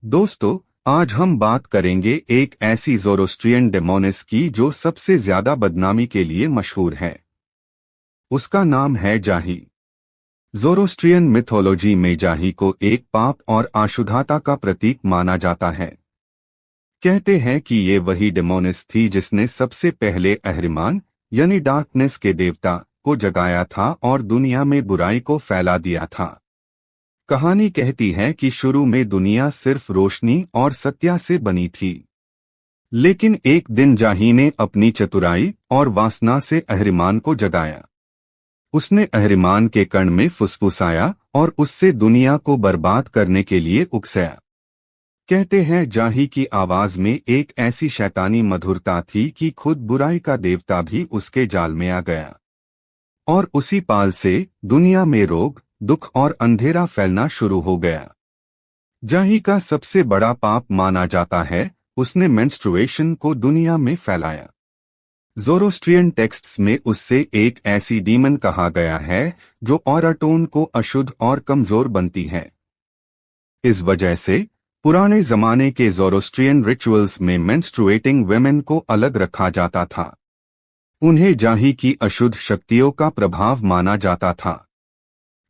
दोस्तों, आज हम बात करेंगे एक ऐसी ज़ोरोस्ट्रियन डेमोनिस की जो सबसे ज्यादा बदनामी के लिए मशहूर है। उसका नाम है जाही। ज़ोरोस्ट्रियन मिथोलॉजी में जाही को एक पाप और अशुद्धता का प्रतीक माना जाता है। कहते हैं कि ये वही डेमोनिस थी जिसने सबसे पहले अहरिमान यानी डार्कनेस के देवता को जगाया था और दुनिया में बुराई को फैला दिया था। कहानी कहती है कि शुरू में दुनिया सिर्फ रोशनी और सत्या से बनी थी, लेकिन एक दिन जाही ने अपनी चतुराई और वासना से अहरिमान को जगाया। उसने अहरिमान के कण में फुसफुसाया और उससे दुनिया को बर्बाद करने के लिए उकसाया। कहते हैं जाही की आवाज में एक ऐसी शैतानी मधुरता थी कि खुद बुराई का देवता भी उसके जाल में आ गया, और उसी पाल से दुनिया में रोग, दुख और अंधेरा फैलना शुरू हो गया। जाही का सबसे बड़ा पाप माना जाता है उसने मेंस्ट्रुएशन को दुनिया में फैलाया। ज़ोरोस्ट्रियन टेक्स्ट्स में उससे एक ऐसी डीमन कहा गया है जो ऑराटोन को अशुद्ध और कमजोर बनती है। इस वजह से पुराने जमाने के ज़ोरोस्ट्रियन रिचुअल्स में मेंस्ट्रुएटिंग वेमेन को अलग रखा जाता था। उन्हें जाही की अशुद्ध शक्तियों का प्रभाव माना जाता था।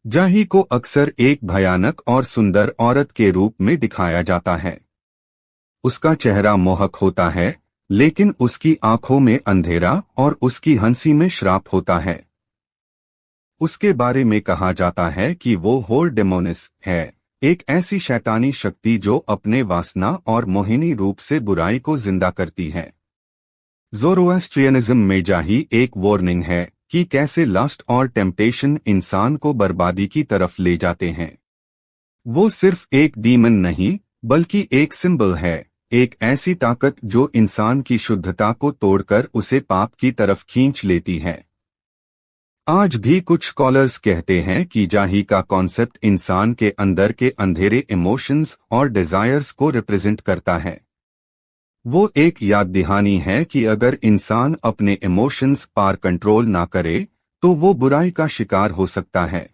जाही को अक्सर एक भयानक और सुंदर औरत के रूप में दिखाया जाता है। उसका चेहरा मोहक होता है, लेकिन उसकी आंखों में अंधेरा और उसकी हंसी में श्राप होता है। उसके बारे में कहा जाता है कि वो होर डेमोनिस है, एक ऐसी शैतानी शक्ति जो अपने वासना और मोहिनी रूप से बुराई को जिंदा करती है। ज़ोरोएस्ट्रियनिज्म में जाही एक वार्निंग है कि कैसे लस्ट और टेम्पटेशन इंसान को बर्बादी की तरफ ले जाते हैं। वो सिर्फ एक डीमन नहीं, बल्कि एक सिंबल है, एक ऐसी ताकत जो इंसान की शुद्धता को तोड़कर उसे पाप की तरफ खींच लेती है। आज भी कुछ स्कॉलर्स कहते हैं कि जाही का कॉन्सेप्ट इंसान के अंदर के अंधेरे इमोशंस और डिजायर्स को रिप्रेजेंट करता है। वो एक याद दहानी है कि अगर इंसान अपने इमोशंस पर कंट्रोल ना करे तो वो बुराई का शिकार हो सकता है।